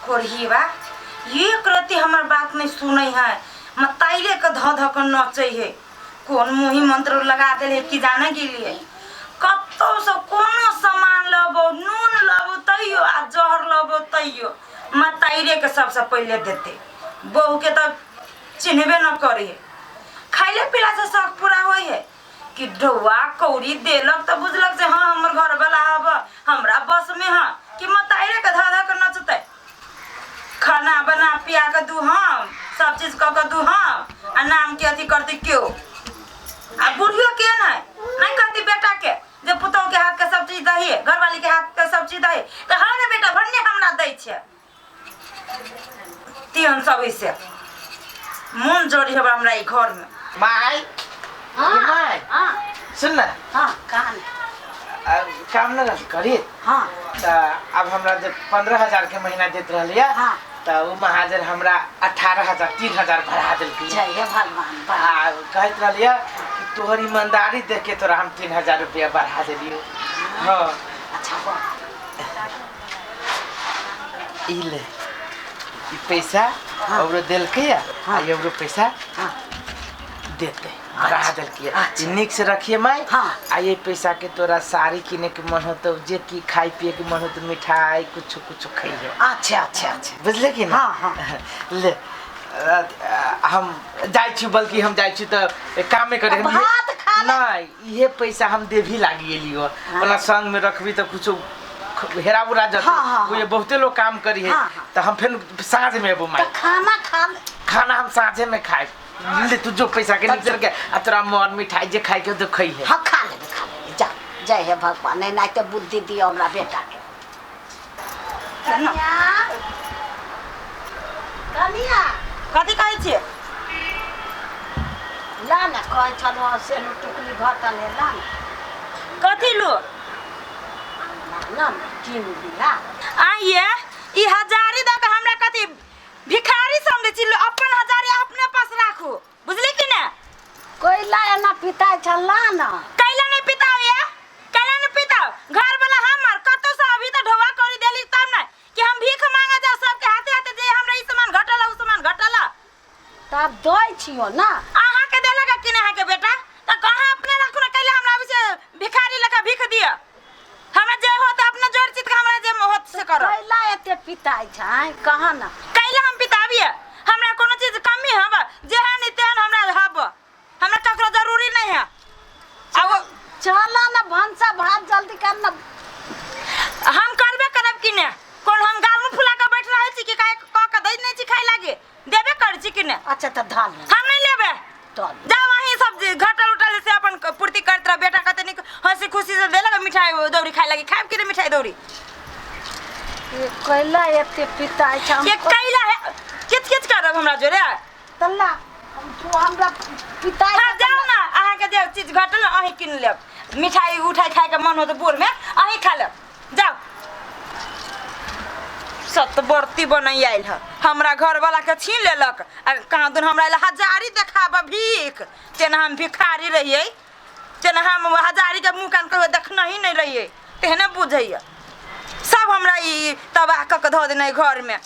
कोरहीबा एक रति हमार बात नहीं सुनै है मताइले के ध ध के नचै है कौन मुही मंत्र लगा देले कि जाने के लिए कत्तो से कोनो सामान लबो नून लबो तैयो आ जहर लबो तैयो मताइले के सबसे पहले देते बहू के तो चिन्हबे न करे खाइले पिला से शौक पूरा होई है कि ढौआ कौड़ी देलक तो बुझलक से हाँ हमर घर वाला अब हमरा बस में हाँ कि मताइले के ध ध के नचते खाना बना पिया के दू हम सब चीज क के दू हम आ नाम के अथी करती क्यों आ बुढ़ियो के नहीं कहती बेटा के जब पुतौ के हाथ के सब चीज दही घरवाली के हाथ के सब चीज दही तो हाँ रे बेटा भन्ने हमरा दै छे तीन सब से मन जोड़ी है हमरा ई घर में माई माई सुन ना काम न करी अब हमरा जब 15,000 के महीना देत रहलिया तो वो महाजन हमरा 18,000 3,000 बढ़ा दिलकी कहत रहलिया कि तोहर ईमानदारी देख के तोरा हम 3,000 रुपया बढ़ा देलियो हाँ ई ले ई पैसा और दिलके आ एगो पैसा देते बढ़ा दिलके निक से रखिए माई आ ये पैसा के तोरा साड़ी किने के मन हो तो जे की खाई पिए के मन हो तो मिठाई कुछ कुछ खाइए अच्छा बुझले कि ना ले हम जाई छी बल्कि हम जाई छी तो काम में करे नहीं ये पैसा हम दे भी लागी गेलियो अपना संग में रखबी तो कुछ हेरा बुरा जत ये बहुते लोग काम करी है तो हम फिर साँझ में अबो माई खाना हम साँझे में खाए ले तू जो पैसा के निकल के आ तोरा मन मिठाई जे खाई के तो खई है हां खा ले जा जय हे भगवान नहीं तो बुद्धि दियो हमरा बेटा के कनिया कथी कहै छे ला ना कहै छलो से टुकली घटल है ला कथी लो ना तीन दिया आइए ई हजारी द के हमरा कथी भिखारी समझे छी अपन हजारी अपने पास राखो बुझली कि ना कोइला ना पिता छला ना कैला नहीं पिताओ ये कैला नहीं पिताओ घर वाला हमर कतो से अभी तो ढोवा करी देली तब ना कि हम भीख मांगा जा सबके हाथे हाथे जे हमरा ई सामान घटला उ सामान घटला तब दोई छियो ना आहा के देलक कि ना के बेटा त कहां अपने राखो ना कैला हमरा अभी से भिखारी लगा भीख दिया हमरा जे होत अपना जोड़ चित के हमरा जे होत से करो कैला एते पिता छै कहां ना कैला हम पिताबिए हमरा कोनो चीज कमी हबा जे है नि तेन हमरा हब हमरा ककरो जरूरी नहीं है अब चला ना भंसा भात जल्दी कर ना हम करबे करब कि ने कोन हम गाल में फुला के बैठ रहै छी कि काहे क के दै नै छी खाइ लागे देबे कर छी कि ने अच्छा त धान हम नहीं लेबे तो जाओ वहीं सब घटल उठल से अपन पूर्ति करत रह बेटा कते निक हंसी खुशी से देलक मिठाई दौरी खाइ लागे खाब कि मिठाई दौरी कैला एते पिता छै ये कैला है किच किच करब हमरा जोरे तल्ला तू हमरा पिता हां जाओ ना आहा के जे चीज घटल अही किन लेब मिठाई उठाई खाए के मन हो तो बोर में अही खा लेब जाओ सतबर्ती बनई आइल है हमरा घर वाला के छीन लेलक आ कहां दुन हमरा हजारी देखाब भीख तेना हम भिखारी रहिए तेना हम हजारी के मुंह कान के देखना ही नहीं रहिए तेहने बुझैया सब हमरा ई तबाह क के ध देने घर में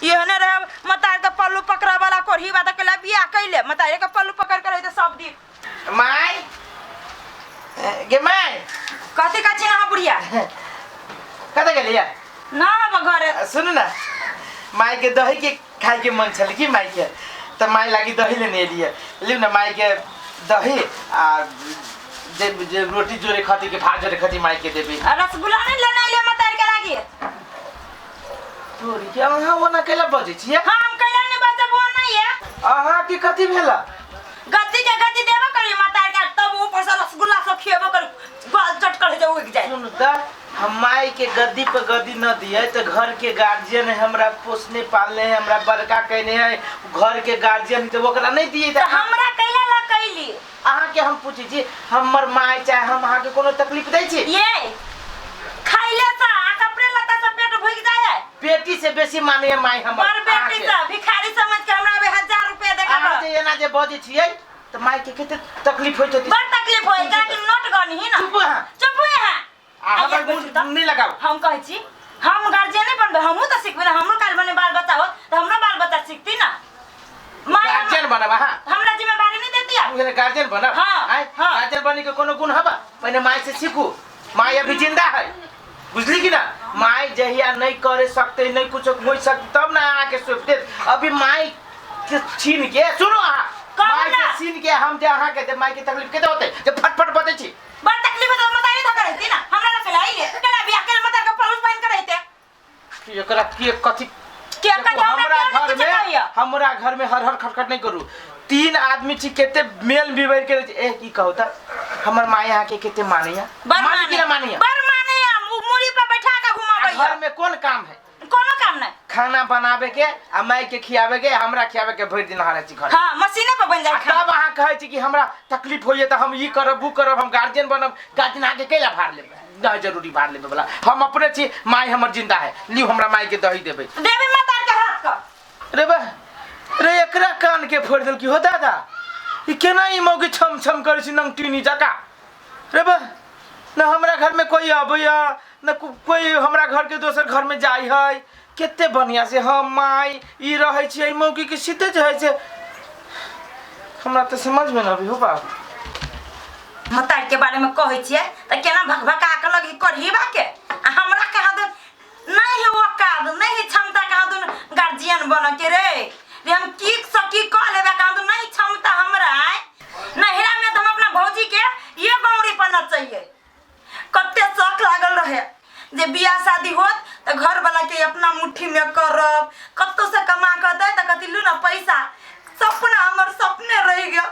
येहने रहे मतार के पल्लू पकड़ा वाला कोरही बात के बियाह कैले मतार के पल्लू पकड़ के रहे तो सब दी माई गे माई कथी का छिना बुढ़िया कते गेलिया ना अब घरे सुन ना माई के दही के खाए के मन छल की माई के तो माई लागी दही लेने लिए लियो ना माई के दही आ जे रोटी जोरे खाती के भात जोरे खाती माई के देबी रसगुल्ला नहीं लेना ले मतार के लागी तोरी के अहाँ ओना केला बजे छिए हम कैला नहीं बजब वो नहीं है अहाँ की कथी भेला गद्दी के गद्दी देबो करी मतार के तब ऊपर से रसगुल्ला सब खिएबो कर गाल चटकर जे उग जाए सुन त हम माई के गद्दी पे गद्दी न दिए तो घर के गार्जियन हमरा पोसने पालने है हमरा बड़का कहने है घर के गार्जियन तो ओकरा नहीं दिए तो हमरा कैला ला कैली अहाँ के हम पूछी छी हमर माई चाहे हम अहाँ के कोनो तकलीफ दै छी ये खाइले सा कपड़े लता से पेट भूख जाए बेटी से बेसी माने माई हमर पर बेटी से भिखारी समझ के हमरा 1000 रुपया देके अहाँ जे एना जे बजे छियै तो माई के केते तकलीफ होइत होती बड़ तकलीफ होय काहे कि नोट गनी ही ना चुप है हमर मुंह नहीं लगाओ हम कहै छी हम गार्जियन बनबे हमहु त सिखबे हमहु काल बने बनब हां हमरा जिम्मेवारी नहीं देती है तू गार्जियन बनब हाँ, हाँ। गार्जियन बनी के कोनो गुण हबा पहले माई से सीखू माई अभी जिंदा है बुझली कि ना माई जहिया नहीं करे सकते नहीं कुछ हो सकते तब ना आके सोचते अभी माई के छीन के सुनो माई के छीन के हम जे अहाँ के माई के तकलीफ के होते जब फटफट बते छी बड़ तकलीफ तो बताई था करती ना हमरा ना खिलाई ले केना बियाह के मत का परोस पहन कर रहते कि एकरा की कथि के हमरा घर में हर हर खटखट नहीं करू 3 आदमी छी केते मेल बिवेर के ए की कहू त हमर माई यहाँ के केते मानिया मानी कि ना मानिया बर मानिया मुड़ी पे बैठा के घुमाबै घर में कौन काम है कोनो काम नहीं खाना बनावे के आ माई के खियावे के हमरा खियावे के भर दिन हारे छी घर हां मशीने पे बन जाए तब अहाँ कहै छी कि हमरा तकलीफ होइए त हम ई करब वो करब हम गार्जियन बनब गार्जियन आके केला भार लेब ना जरूरी भार लेबे वाला हम अपने छी माई हमर जिंदा है लियो हमरा माई के दही देबे देवी माता के हाथ का रे बा रे एकरा कान के फोड़ देल की हो दादा ई केना ई मौगी छम छम करै छी नंग टीनी जका रे बा ना हमरा घर में कोई आबैया ना कोई हमरा घर के दोसर घर में जाई है केते बढ़िया से हम माई ई रहै छी ई मौगी के सीधे जे है से हमरा त समझ में न अभी हो बा मतार के बारे में कहै छियै त केना भकभका के लगी करहीबा के हमरा कहा दे नहीं है औकात नहीं है क्षमता कहा दे गार्जियन बन के रे हम की सकी कह लेबे कहा दे नहीं क्षमता हमरा नहिरा में तो हम अपना भौजी के ये गौरी पना चाहिए कते शौक लागल रहे जे बियाह शादी होत त घर वाला के अपना मुट्ठी में करब कत्तो से कमा के दे त कति लू ना पैसा सपना हमर सपने रह गया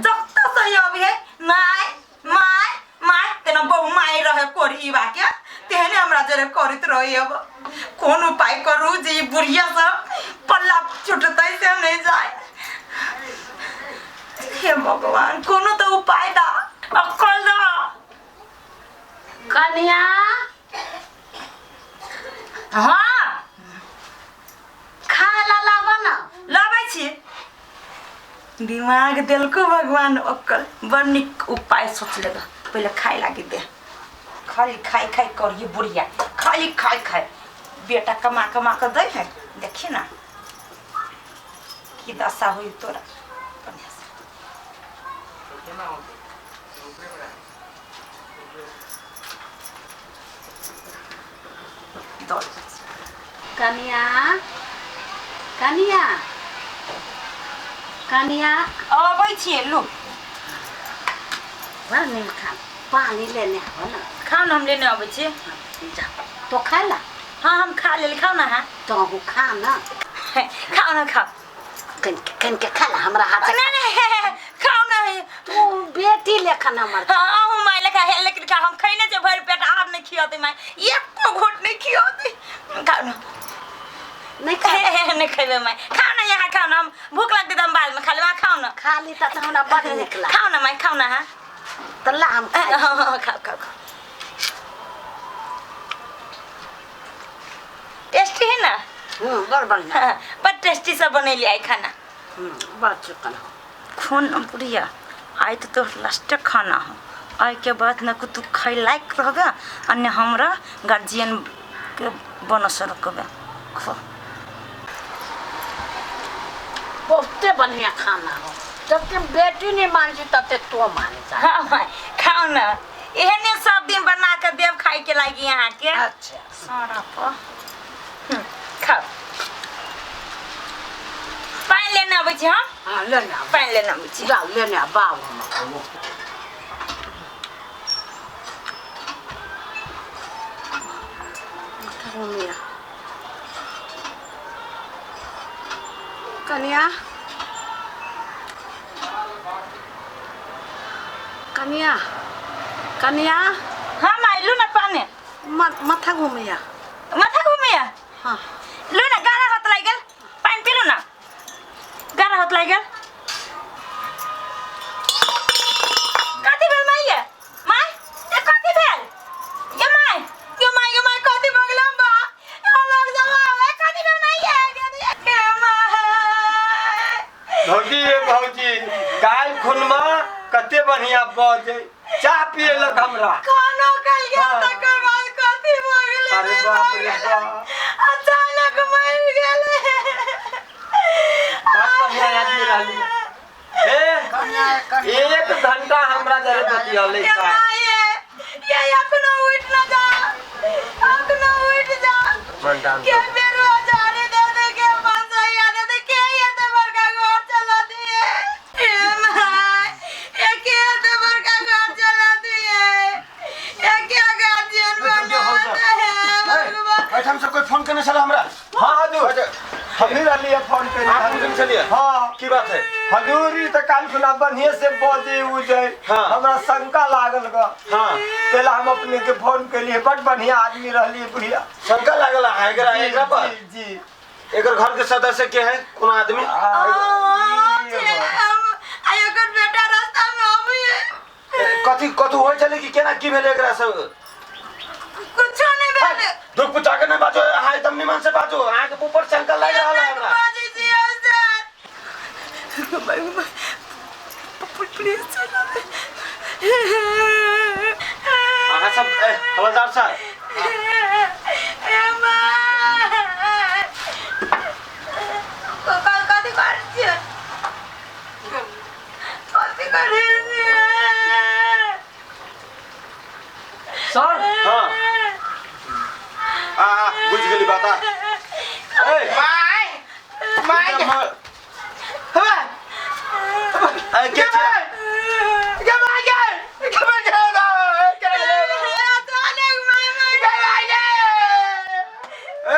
जब तक सही अभी है माय माय माय तेना बहु माय रहे कोरीबा के तेहने हमरा जरे करित रही अब कौन उपाय करू जे बुढ़िया सब पल्ला छुटतै से नहीं जाए हे भगवान कोनो तो उपाय दा अक्कल दा कन्या हां खाला लाबा ना लाबै छी दिमाग देलको भगवान अक्कल बड़ निक उपाय सोच लेगा पहले खाए लागी दे खाली खाई खाई करिए बुढ़िया खाली खाई खाई बेटा कमा कमा कर दे है देखिए ना की दशा हुई तोरा कन्या कन्या कन्या अबै छिए लू नहीं खा पानी लेने हो ना खाओ ना हम लेने अबै छिए जा तो खा ला हाँ हम खा ले खाओ ना हाँ तो खा ना खाओ ना खाओ कन के खा ला हमरा हाथ नहीं खाओ ना तू बेटी लेखन हमर हाँ हम माय लेखा है लेकिन खा हम खैने से भर पेट आब नहीं खियाते माय एको घोट नहीं खियाते खाओ ना नहीं खा नहीं खेबे माय खाओ ना यहाँ खाओ ना हम भूख लगती तो हम बाद में खा ले खाओ ना खा ली त हमरा बड़ निकला खाओ ना माय खाओ ना हाँ तो ला हम खाओ खाओ खाओ टेस्टी है ना बड़ बढ़िया पर टेस्टी सब बने लिया खाना बड़ चिकन खून बुढ़िया आई तो लास्ट खाना हो आई के बाद न तू खाई लायक रहबे अन्य हमरा गार्जियन के बनस रखबे खो बहुते बढ़िया खाना हो जब तुम बेटी नहीं मानसी तब तो मान जा हाँ भाई खाओ ना एहने सब दिन बना के देव खाई के लागी यहाँ के अच्छा सारा पर खाओ पानी लेने आबै छी हम हाँ लेने आ पानी लेने आबै छी जाओ लेने आ बाबू कन्या कन्या कन्या हम आइलू ना पानी माथा घूमिया माथा घूमिया हाँ लो ना गारा हाथ लाग गेल पानी पी लो ना गारा हाथ लाग गेल कथी भेल माय ये कथी भेल ये माय कथी भऽ गेल बा अलग जमा कथी भेल माय ये माय भौजी गाय खुनमा कते बढ़िया बजे चाह पिए लग हमरा खाना कल गया तकर बाद कथी भऽ गेल अरे बाप रे बाप अचानक मर गेल बाप बढ़िया आदमी रहली दिया ले ये माये ये अखनो उठ ना जा अखनो उठ जा मंडान के बेरोजगारी दे दे के पैसा याद दे के ये तो बड़का घर चला दिए ए माय ये के तो बड़का घर चला दिए ये क्या गार्जियन बनाता है भगवान हम से कोई फोन करने चला हमरा। हाँ हजूर हमीर अली फोन पे आप फोन करने चलिए। हाँ की बात है? हजूरी तो काल खुना बढ़िया से बजे उजे हाँ। हमरा शंका लागल गा हाँ। तेला हम अपने के फोन के लिए बड़ बढ़िया आदमी रहली बुढ़िया शंका लागल है एकरा पर। जी एकर घर के सदस्य के है कौन आदमी? आयो कर बेटा रास्ता में अभी कथी कथू होय चले कि केना की भेले एकरा सब? कुछ नहीं भेले दुख पुचा के नहीं बाजो, हाँ एकदम निमन से बाजो। हाँ के ऊपर शंका लग रहा है हमरा। प्लीज चलो हाँ सब हवलदार साहब सर हाँ बुझ गेली बात। ए माय ए के छे? ए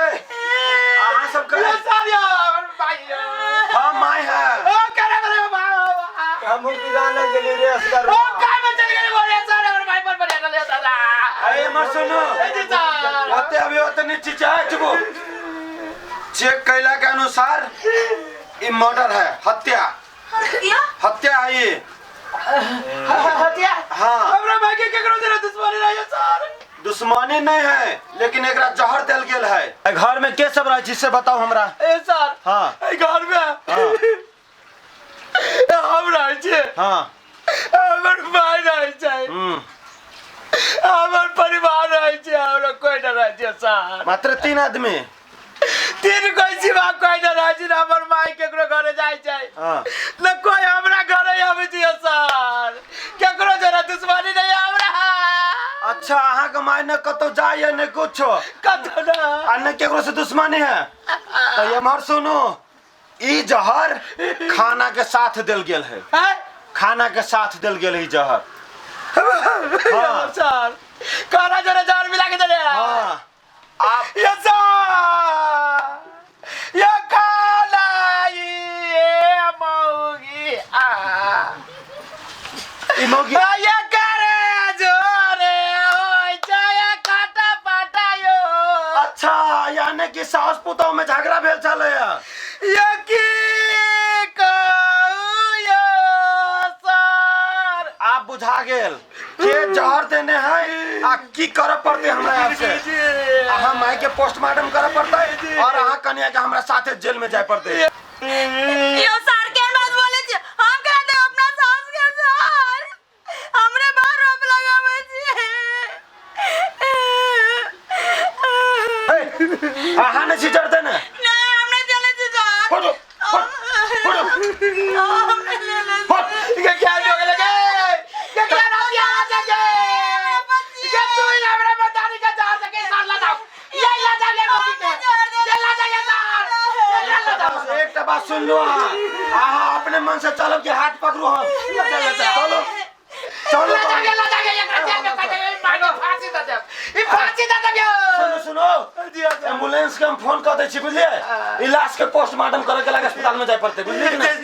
अहाँ सब करे हाँ माय है हम किराना के लिए रेस कर ए मत सुनो ओते अभी ओते नीचे चाहे चुको चेक कैला के अनुसार ये मर्डर है, हत्या हत्या है ये। हत्या हाँ हमरा भाई के केकरो जरा दुश्मनी रही है सर। दुश्मनी नहीं है लेकिन एकरा जहर देल गेल है। घर में के सब रहे जिससे बताओ हमरा। ए सर हाँ ए घर में हाँ हम रह छे हाँ हमर भाई रह छे हमर परिवार रह छे हमरा कोई न रह छे सर। मात्र 3 आदमी। तीन कोई सिवा कोई न रह छे हमर माई केकरो घरे जाय छै हाँ न कोई हमरा घरे आबै छै सर। केकरो जरा दुश्मनी नहीं हमरा। अच्छा अहाँ के माय ने कतो जाय ने कुछ कतो ना आ ने केकरो से दुश्मनी है तो ये मर सुनो ई जहर खाना के साथ देल गेल है। हैं खाना के साथ देल गेल है जहर। हाँ सर खाना जरा जार मिला के दे। हाँ आप ये सर ये खाना ये मौगी ई मौगी ये करे जोरे होय चाहे काटा पाटा यो। अच्छा यानी कि सास पुतोह में झगड़ा भेल चले ये की कहू यो सर। आप बुझा गेल के जहर देने हैं आ की करे पड़ते हमरा आपसे। अहाँ माई के पोस्टमार्टम करे पड़ते और अहाँ कन्या के हमरा साथे जेल में जाए पड़ते। यो सर के बात बोले छी हम कहते अपना सास के सर हमरे बाहर रोप लगावे छी अहाँ ने छिचर देने नहीं हमने चले छी सर फोटो फोटो हमने ले ले ये क्या हो लगे ये क्या हो गया जगे ये तू ही हमरा बताने का जा सके सर ला जाओ ये ला जा ले मौकी के ये ला जा ये सर ये ला जाओ। एक बात सुन लो अहाँ अपने मन से चलो कि हाथ पकड़ो हम चलो चलो ला जा ये जेल में काटे मारो फांसी दे दे ये फांसी दे दे। सुनो सुनो एम्बुलेंस के हम फोन कर दे छी बुझलिए। इलाज के पोस्टमार्टम करे के लागे अस्पताल में जाए पड़ते बुझलिए कि नहीं।